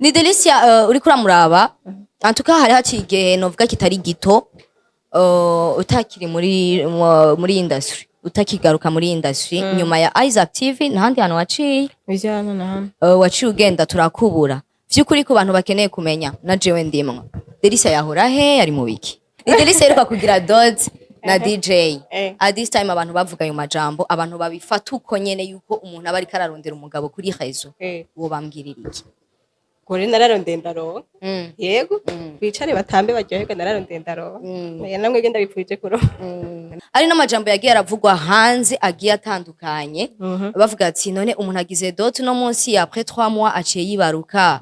ni Delicia uri kuramuraba antuka hari haciye novuga kitari gito utakiri muri industry utakigaruka muri industry nyuma ya Isaac TV nahandi hano waciye ivya nahano waciye ugenda turakubura vyukuri ku bantu bakeneye kumenya na jewe ndimwe Delicia yahora he ari mu biki ni Delicia iruka kugira dot na DJ at this time abantu bavuga ayo majambo abantu babifata uko nyene yuko umuntu aba ari kararondera umugabo kuri rezo uwo bambwirira iki gore nararondendaro yego bicare batambe baryoherwa nararondendaro namwe genda bipfuje kuro ari n'amajambo yagiye aravugwa hanze agiye atandukanye bavuga ati none umuntu agize dot no munsi après 3 mois aciye yibaruka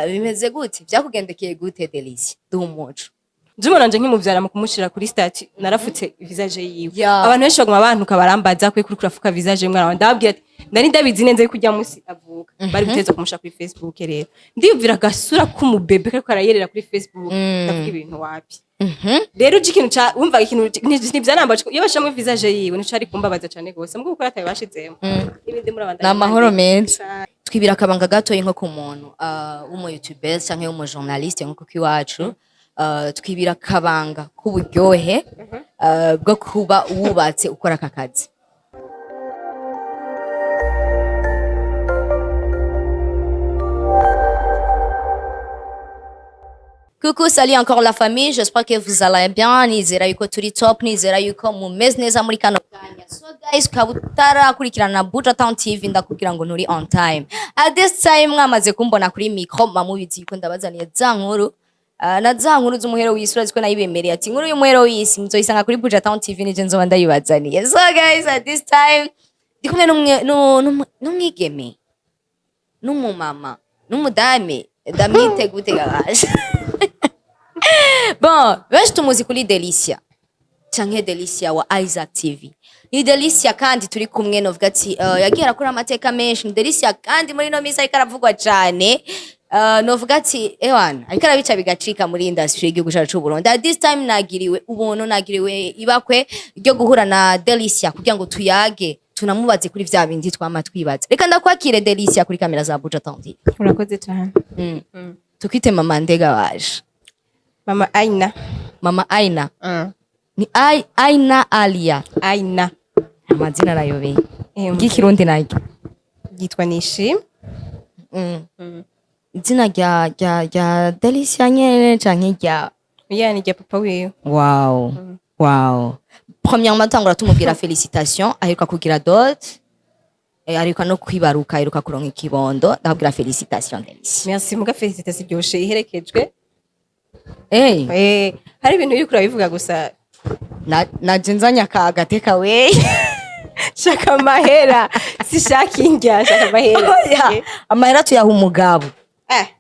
bimeze gute byakugendekeye gute Delicia duhumuco Nje nkimuvyara mu kumushira kuri stati narafutse visage yiwe abantu benshi baguma bantuka barambaza kwe kuri kurafuka visage mwana ndababwira ati ndari ndabizi neze kujya musi avuka bari guteza kumusha kuri Facebook rero ndiyumvira gasura k'umubebe ko arayerera kuri Facebook ndavuga ibintu wapi rero ikintu ca wumva ikintu nivyanamba iyo bashamwe visage yiwe nico ari kumbabaza cyane gose mbwo gukora ataye bashizemo ibindi murabanda na mahoro meza twibira akabanga gato inko ku muntu w'umu YouTuber canke w'umu journaliste nko kwiwacu twibira akabanga k'uburyohe bwo kuba wubatse ukora aka kazi. Coucou, salut encore la famille, j'espère que vous allez bien, nizera yuko turi top, nizera yuko mumeze neza muri kano kanya. So guys, kabutara kurikirana Buja Town TV ndakubwira ngo nturi on time. At this time mwamaze kumbona kuri micro mamubizi yuko ndabazaniye za nkuru na za nkuru z'umuhero w'isi uraziko nayibemereye ati nkuru y'umuhero w'isi muzoyisanga kuri Buja Town TV nije nzoba ndayibazaniye. So guys, at this time ndi kumwe n'umwigeme n'umumama n'umudame ndamwite gute gaje. Bon, benshi tumuzi kuri Delicia canke Delicia wa Isaac TV. Ni Delicia kandi turi kumwe novuga ati yagiye arakora amateka menshi. Ni Delicia kandi muri no misa ikaravugwa cyane. Novuga ati ewana ariko arabica bigacika muri industry y'Igihugu cyacu cy'u Burundi. At this time nagiriwe ubuntu nagiriwe ibakwe ryo guhura na Delicia kugira ngo tuyage tunamubaze kuri vya bindi twama twibaza. Reka ndakwakire Delicia kuri kamera za Buja Town TV. Urakoze cyane. Tukite mama ndega waje. Mama Aina. Mama Aina. Ni Aina Alia. Aina. Amazina rayobeye. Ngikirundi nake. Gitwa Nishi. Izina rya Delicia nyene canke rya yani rya papa wiwe. Wow. Wow. Premièrement tangura tumubwira félicitations aheruka kugira dot. Aheruka no kwibaruka aheruka kuronka ikibondo ndabwira félicitations Delicia. Merci muga félicitations ryoshe iherekejwe. Hari ibintu uri kurabivuga gusa naje nzanya kagateka we shaka mahera sishaka indya shaka mahera amahera tuyaha umugabo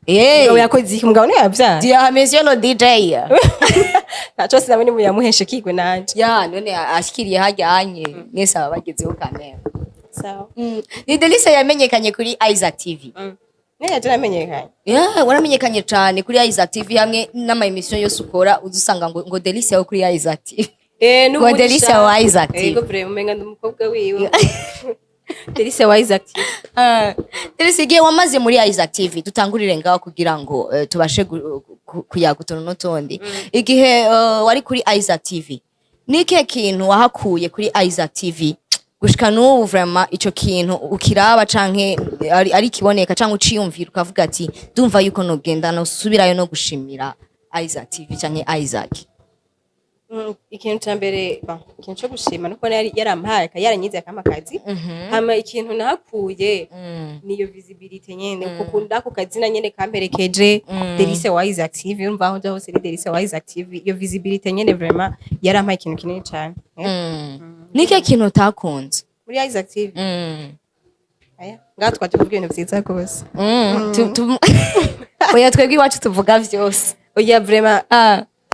umugabo yakoze iki umugabo niwe yavya dia monsieur le DJ naco sinabone mu yamuheshe kigwe nanje none ashikiriye hajyanye nese abagezeho kamera sawa ni Delicia yamenyekanye kuri Isaac TV Nene turamenyekanye. Waramenyekanye cyane kuri Isaac TV hamwe n'ama emission yose ukora uzusanga ngo Delicia yo kuri Isaac TV. Ngo Delicia wa Isaac TV. Ego bre umenga ndumukobwa wiwe. Delicia wa Isaac TV. Delicia giye wamaze muri Isaac TV tutangurire ngaho kugira ngo tubashe kuyagutono notondi. Igihe wari kuri Isaac TV. Nike kintu wahakuye kuri Isaac TV? Gushika n'ubu vraiment ico kintu ukiraba canke ari kiboneka canke uciyumvira ukavuga ati ndumva yuko nogenda no subirayo no gushimira Isaac TV canke Isaac. Ikintu cyambere ikintu cyo gushima nuko yarampaye yaranyize akamakazi hama ikintu nahakuye niyo visibility nyene kukunda ku kazina nyene kamperekeje Delicia wa Isaac TV urumva aho hose ni Delicia wa Isaac TV iyo visibility nyene vraiment yarampaye ikintu kinini cyane. Nike kintu takunze muri Isaac TV aya ngatwa tuvuga ibintu byiza gose oya twebwe iwacu tuvuga vyose oya vraiment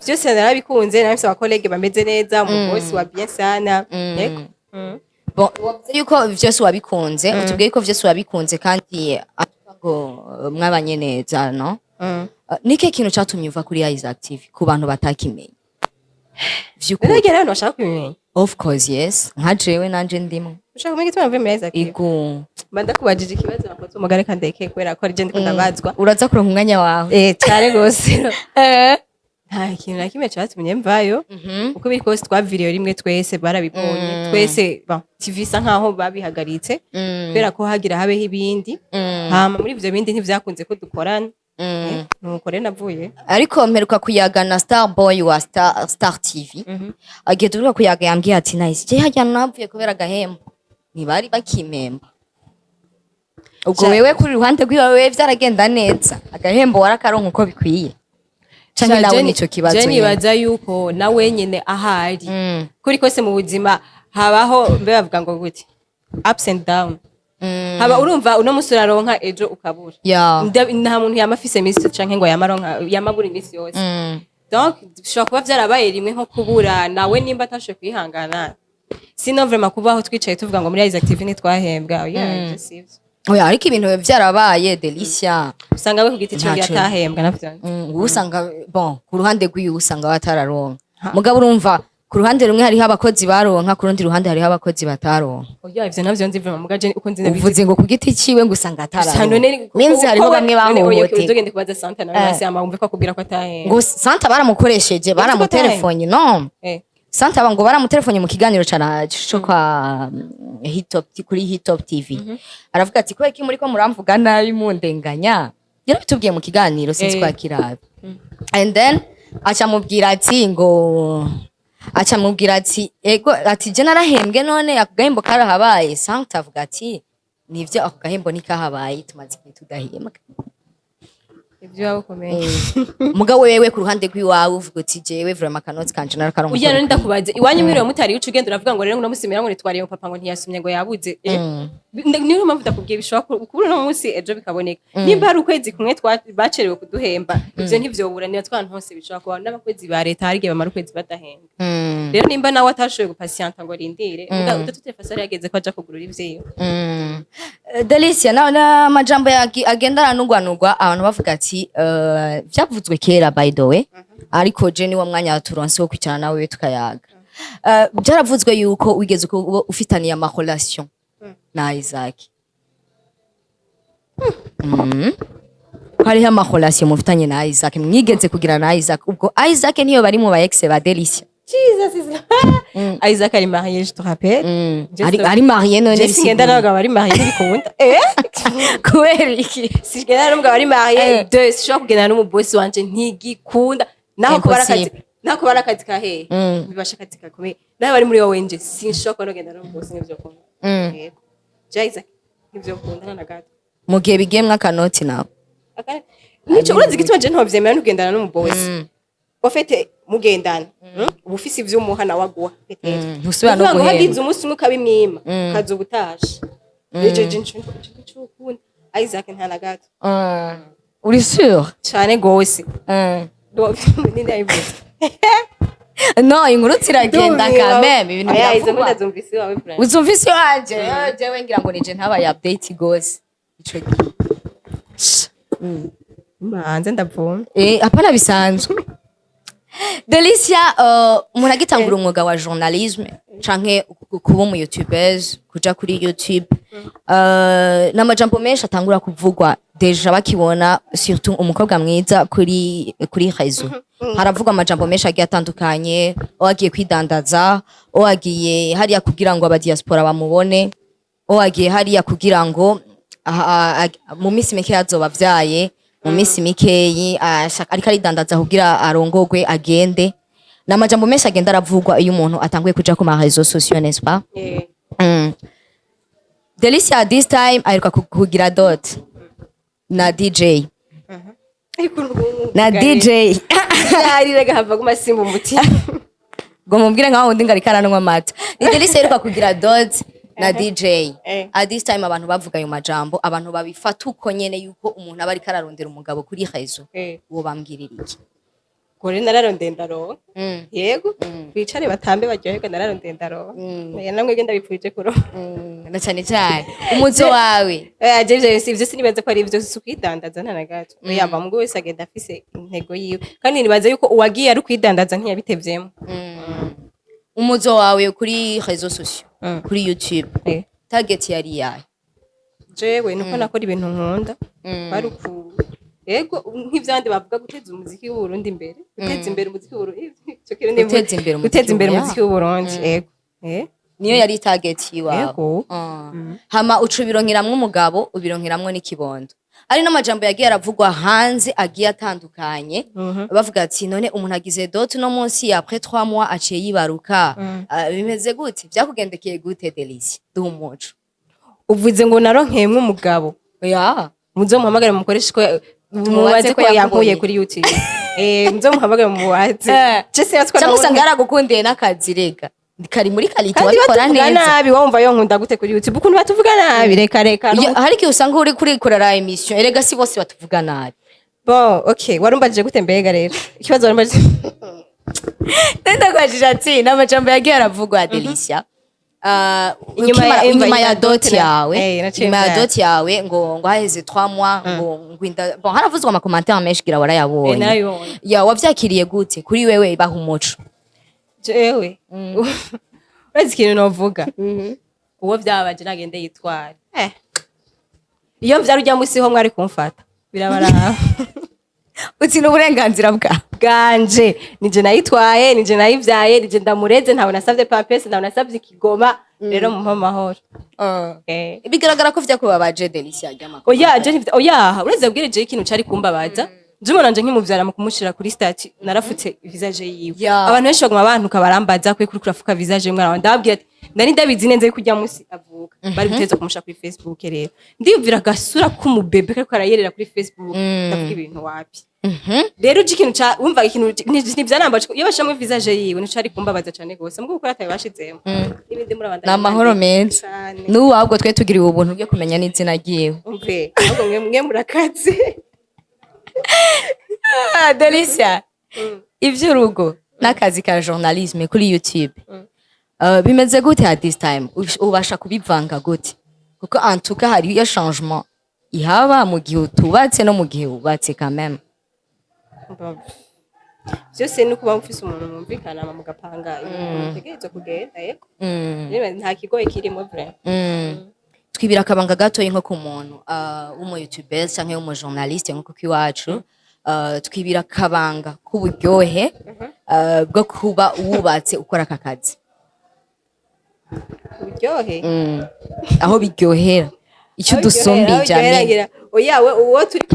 vyose narabikunze nabise abakolege bameze neza mu boss wa bien sana yego bon wavuze yuko vyose wabikunze utubwiye ko vyose wabikunze kandi ngo mwabanye neza no nike kintu cyatumye uva kuri Isaac TV ku bantu batakimenye vyukuri rero nashaka kubimenya of course yes nka jewe nanje ndimo ushaka kumenya igituma navuye muri Isaac ego manda kubajije ikibazo bakoze umugare kandeke kubera ko ari je ndiko ndabazwa uraza kuronka umwanya wawe cyane gose nta kintu na kimwe cyatumye mvayo uko biri kose twaviriyo rimwe twese barabibonye twese TV isa nkaho babihagaritse kubera ko hagira habeho ibindi hama muri ivyo bindi ntivyakunze ko dukorana nuko rero navuye ariko mperuka kuyaga na Star Boy wa Star TV agiye tuvuga kuyaga yambwiye ati nice je hajya navuye kubera gahembo ntibari bakimemba ubwo wewe kuri ruhande rwiwe vyaragenda neza agahembo warakaronka uko bikwiye canke nawe nico kibazo je nibaza yuko nawe nyene ahari kuri kose mu buzima habaho mbe bavuga ngo gute ups and down haba urumva uno musi uraronka ejo ukabura nta muntu yamafise misi canke ngo yamabura imisi yose donc bishobora kuba vyarabaye rimwe nko kubura nawe nimba atashoboye kwihangana sino vraiment kubaho twicaye tuvuga ngo muri Isaac TV ntitwahembwa oya ariko ibintu vyarabaye Delicia usanga we kugiti cyo yatahembwa navyo usanga bon ku ruhande rw'iyo usanga batararonka mugabo urumva ku ruhande rumwe hariho abakozi baronka ku rundi ruhande hariho abakozi bataronka oya ivyo navyo nzi vraiment mugaje uko nzi uvuze ngo ku giti ciwe ngo usanga atararonka minzi hariho bamwe bahohote uzogende kubaza Santa na basi amabumve ko akubwira ko atahembwa ngo Santa baramukoresheje baramutelefone no Santa ngo baramutelefone mu kiganiro cyo kwa kuri Hitop TV aravuga ati ko iki muri ko muramvuga nabi mundenganya yarabitubwiye mu kiganiro sinzi kwa kirabe and then acamubwira ati ego ati je narahembwe none akagahembo karahabaye Santa avuga ati nivyo ako gahembo nikahabaye tumaze tudahembwa ivyo wakomeye mugabo wewe ku ruhande rw'iwawe uvuga uti jewe vraiment kanotsi kanje narakaronka uya none ndakubaze iwanyu mwiriwe mutari ucu ugenda uravuga ngo rero ngo namusimira ngo nitwariye papa ngo ntiyasumye ngo yabuze niyo mpamvu ndakubwiye bishobora kubura no munsi ejo bikaboneka nimba hari ukwezi kumwe bacerewe kuduhemba ivyo ntivyobura niyo twantu hose bishobora kuba n'abakozi ba leta hari gihe bamara ukwezi badahembwa rero nimba nawe atashoboye gupatienta ngo rindire muga udatutefasa ari yageze ko aja kugurura ivyiyo Delicia na majambo agendana n'ugwanugwa abantu bavuga ati vyavuzwe kera by the way ariko je ni wa mwanya turonse wo kwicara nawe tukayaga byaravuzwe yuko wigeze ufitaniye ama relation na Isaac hariho ama relation mufitanye na Isaac mwigeze kugira na Isaac ubwo Isaac niyo bari mu ba ex ba Delicia Jesus is Isaac ari marié je te rappelle ari marié none si ngenda n'abagabo bari marié bikunda kubera iki si ngenda n'umugabo bari marié de si shobora kugenda n'umubosi wanje ntigikunda naho kubara akazi kahe bibasha akazi kakomeye naho bari muri wowe nje sinshobora no kugenda n'umubosi n'ivyo kunda yego Isaac n'ivyo kunda na gato mu gihe bigemwe akanoti nawe nico urazi gituma je ntovyemera n'ugendana n'umubosi wafete mugendana ubufisi ivyumuha nawe aguha ntusubira no guhemba hagize umunsi umwe ukabimwima kaza ubutasha ejo nco ukunda Isaac nta na gato uri sûr cyane gose ninde ayivuze no inkuru ziragenda kameme ibintu biravuga uzumvise wawe friend uzumvise wanje jewe ngira ngo nije ntabaye update gose ico manze ndavuma apana bisanzwe Delicia umuntu agitangura umwuga wa journalisme canke kuba mu YouTubers kuja kuri YouTube n'amajambo menshi atangura kuvugwa deja bakibona surtout umukobwa mwiza kuri réseau haravugwa amajambo menshi agiye atandukanye agiye kwidandaza agiye hariya kugira ngo aba diaspora bamubone agiye hariya kugira ngo mu minsi mike azobavyaye mu minsi mikeyi ariko aridandaza kugira arongogwe agende n'amajambo menshi agenda aravugwa iyo umuntu atanguye kuja ku ma réseaux sociaux n'est-ce pas Delicia this time aheruka kugira dot na DJ na DJ ari rega hava guma simba umuti ngo mubwire nkaho undi ngarikana n'wa mata ni Delicia aheruka kugira dot na DJ at this time abantu bavuga ayo majambo abantu babifata uko nyene yuko umuntu aba ari kararondera umugabo kuri réseau uwo bambwirira iki gore nararondenda ndaro yego bicare batambe baryoherwa nararondenda ndaro namwe genda bipfuje kuro na cyane cyane umuzo wawe ajeje sivyo sinibaze ko ari ivyo sukwidandaza nta nagato yamba mugwe wese agenda afise intego yiwe kandi nibaze yuko uwagiye ari kwidandaza ntiyabitevyemo umuzo wawe kuri réseaux sociaux kuri YouTube target yari yayo? jewe nuko nakora ibintu nkunda bari ku ego nk'ivyandi bavuga guteza umuziki w'u Burundi imbere guteza imbere umuziki w'u Burundi cyo kiri ni guteza imbere umuziki w'u Burundi ego niyo yari target yiwawe. ego Hama ucubironkeramwe umugabo ubironkeramwe n'ikibondo. Ari n'amajambo yagiye aravugwa hanze agiye atandukanye bavuga ati none umuntu agize dot no munsi après 3 mois aciye yibaruka. Bimeze gute byakugendekeye gute Delicia duhumuco? uvuze ngo naronkeyemwe umugabo muzomuhamagare mukoreshe ko mubaze ko yankuye kuri YouTube muzomuhamagare mubaze cese yatwara cyangwa usanga yaragukundiye n'akazi rega kari muri kalite wakora neza nabi wumva yo nkunda gute kuri YouTube ukuntu batuvuga nabi reka hari ki usanga uri kuri korera emission erega si bose batuvuga nabi. Bon okay warumbajije gute mbega rero ikibazo warumbajije Tenda kwajija ati n'amajambo yagiye aravugwa Delicia inyuma ya dot yawe ngo haheze 3 mois ngo inda bon haravuzwa ama commentaire menshi gira warayabonye ya wavyakiriye gute kuri wewe baha umuco? jewe urazi ikintu novuga uwo vyabaje nagende yitware iyo vyarujya musi ho mwari kumfata birabara uti n'uburenganzira bwanje nije nayitwaye nije nayivyaye nije ndamureze ntawe nasavye papese ntawe nasavye ikigoma rero mu mahoro bigaragara ko vyakubabaje Delicia ryama oya ureze bwirije ikintu cari kumbabaza Jumo nanje nkimuvyara mu kumushira kuri stati narafutse visage yiwe abantu benshi baguma abantu kabarambaza kuri kurafuka visage y'umwana wanje ndababwira ati ndari ndabizi neza kujya musi avuka bari guteza kumusha kuri Facebook rero ndiyumvira gasura k'umubebe kako arayerera kuri Facebook ndavuga ibintu wapi rero ikintu ca wumva ikintu nivyanambaje iyo bashamwe visage yiwe nicari kumbabaza cyane gose mbwo gukora tabashizemo ibindi muri abandanya namahoro menshi n'ubu ahubwo twe tugiriwe ubuntu byo kumenya n'izina giwe umve ahubwo mwe murakaze Delicia ivy'urugo n'akazi ka journalisme kuri YouTube bimeze gute at this time ubasha kubivanga gute kuko en tout cas hari ya changement ihaba mu gihe tubatse no mu gihe ubatse quand même vyose no kuba mufise umuntu mwumvikana mugapanga mutegerezwa kugenda yego nta kigoye kirimo vraiment twibira akabanga gato nko ku muntu w'umu YouTuber canke w'umu journaliste nko kwiwacu twibira akabanga k'uburyohe bwo kuba wubatse ukora aka kazi uburyohe aho biryohera icyo dusumbije amenye oya we uwo turi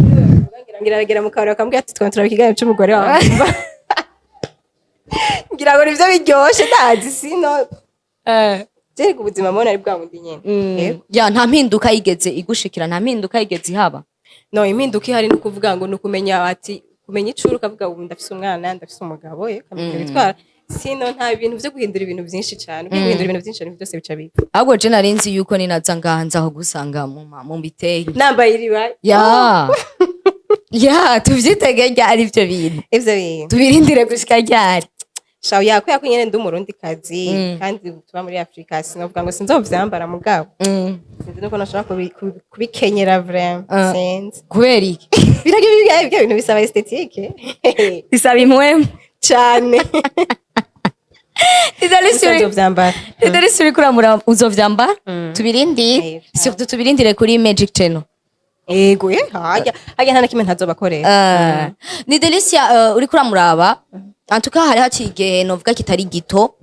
ngira mu kabari bakambwira ati twantara ikiganiro cy'umugore wawe ngira ngo nivyo biryoshye ndazi sino Jeri kubuzima mona ari bwa bundi nyene. Ya nta mpinduka yigeze igushikira nta mpinduka yigeze ihaba. No impinduka ihari no kuvuga ngo no kumenya ati kumenya icuru kavuga ubu ndafise umwana ndafise umugabo kamenya bitwara sino nta bintu byo guhindura ibintu byinshi cyane guhindura ibintu byinshi cyane byose bica bipa. Ahubwo je narinzi yuko ninaza ngahanza aho gusanga mu biteye. Nambaye iriba. Ya. Ya tuvyitege ryari ivyo bintu. Ivyo bintu. Tubirindire gushika ryari. Shaw yako yako nyene ndi umurundi kazi kandi tuba muri Afrika sinovuga ngo sinzovyambara mugabo sinzi nuko nashaka kubikenyera vraiment sense kubera iki birage ibintu bisaba esthétique bisaba imwe cyane Delicia kuramura uzovyambara tubirindi surtout tubirindire kuri Magic Channel. Ego haja nta nakimwe ntazobakorera ni Delicia uri kuramuraba en tout cas hari hakige novuga kitari gito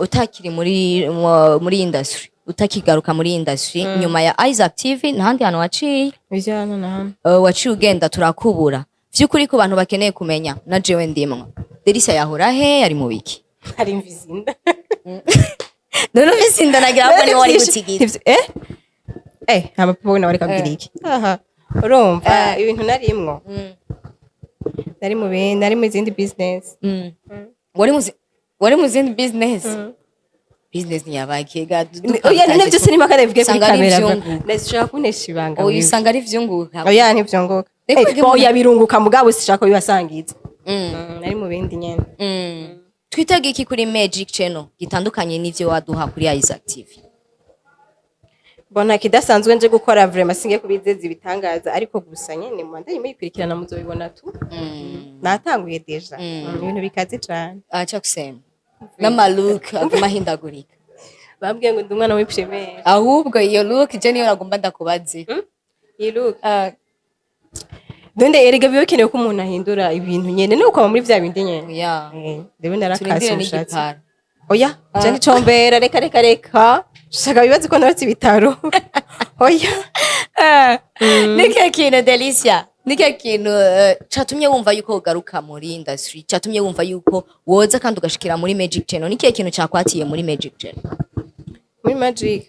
utakiri muri industry utakigaruka muri industry nyuma ya Isaac TV ntandi hano waciye bijyana na waciye ugenda turakubura vy'ukuri ko abantu bakeneye kumenya na jewe ndimwe Delicia yahora he yari mu wiki hari imvizinda none vizinda nagira ngo ni wari gutigita aba papa na wari kabwira iki aha urumva ibintu narimwo nari mu zindi business wari mu zindi business business ni yabakega oya nivyo sinima kare bivuge kuri kamera ndashaka kunesha ibanga oya usanga ari vyunguka oya ntivyunguka oya birunguka mugabo sishaka bibasangiza nari mu bindi nyene twitege iki kuri Magic Channel gitandukanye n'ivyo waduha kuri Isaac TV bona kidasanzwe nje gukora vraiment singe kubizeza ibitangaza ariko gusa nyene mu ndanye muyikurikirana muzobibona tu natanguye deja ibintu bikaze cyane acha kusema n'amaluka aguma hindagurika bambwiye ngo ndi umwana w'iprimere ahubwo iyo look je niyo nagomba ndakubaze iyi look donde erega biba bikenewe ko umuntu ahindura ibintu nyene ni ukaba muri vya bindi nyene rero narakase umushatsi oya je nicombera reka shaka bibaze ko naretse ibitaro oya nike kintu Delicia nike kintu catumye wumva yuko ugaruka muri industry catumye wumva yuko woza kandi ugashikira muri Magic Channel nike kintu cakwatiye muri Magic Channel muri Magic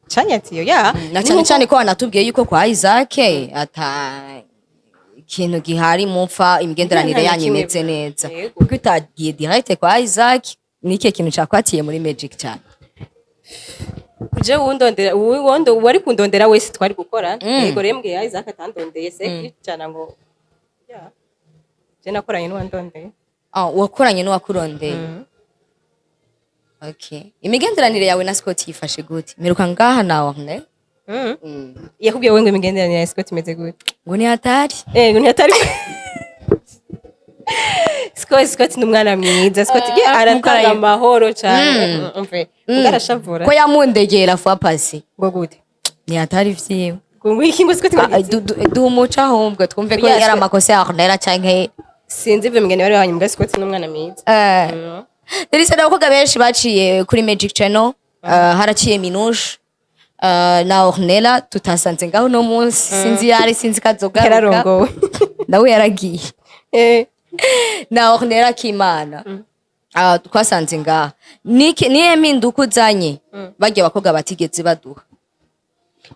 chanyatiyo na cyane ko wanatubwiye yuko kwa Isaac ata ikintu gihari mupfa imigenderanire yanyu imeze neza kuko utagiye direct kwa Isaac nike kintu cakwatiye muri Magic cyane uje wundondera wari kundondera wese twari gukora yego rembwe Isaac atandondeye se cyana ngo je nakoranye n'uwandondeye wakoranye n'uwakurondeye okay imigenderanire yawe na Scott yifashe gute miruka ngaha nawe ne yakubwiye ngo imigenderanire ya Scott imeze gute ngo ni hatari ngo ni hatari Scott ni umwana mwiza Scott aratanga amahoro cyane umve ngarashavura ko yamundegera fa pasi ngo gute ni hatari vyiwe ngo iki ngo Scott dumuca ahubwo twumve ko yari amakosa ya Ornella canke sinzi ivyo migeni wari wanyuma Scott ni umwana mwiza Delicia n'abakobwa benshi baciye kuri Magic Channel haraciye Minouche na Ornella tutasanze ngaho no munsi sinzi kazogaruka yararongowe nawe yaragiye na Ornella Kimana twasanze ngaha niye mpinduka uzanye bagiye abakobwa batigeze baduha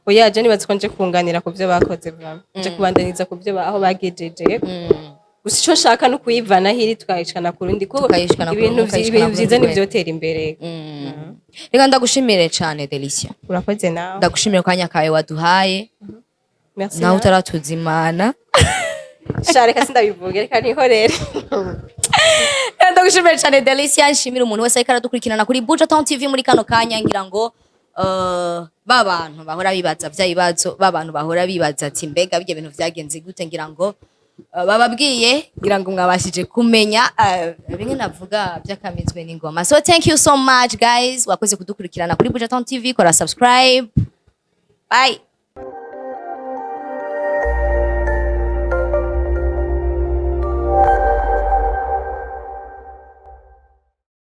oya je nibaze ko nje kunganira ku byo bakoze vraiment nje kubandaniza ku byo aho bagejeje gusa icyo nshaka no kuyivana hiri tukayishikana ku rundi ko ibintu byiza n'ivyotera imbere reka ndagushimire cyane Delicia urakoze nawe ndagushimire kanya kawe waduhaye merci nawe utaratuzimana reka sindabivuge reka nihorere ndagushimire cyane Delicia nshimira umuntu wese ariko aradukurikirana kuri Buja Town TV muri kano kanya ngira ngo babantu bahora bibaza byayibazo babantu bahora bibaza ati mbega bije bintu vyagenze gute ngira ngo bababwiye ngira ngo mwabashije kumenya bimwe navuga byakamizwe n'ingoma so thank you so much guys wakoze kudukurikirana kuri Buja Town TV kora subscribe bye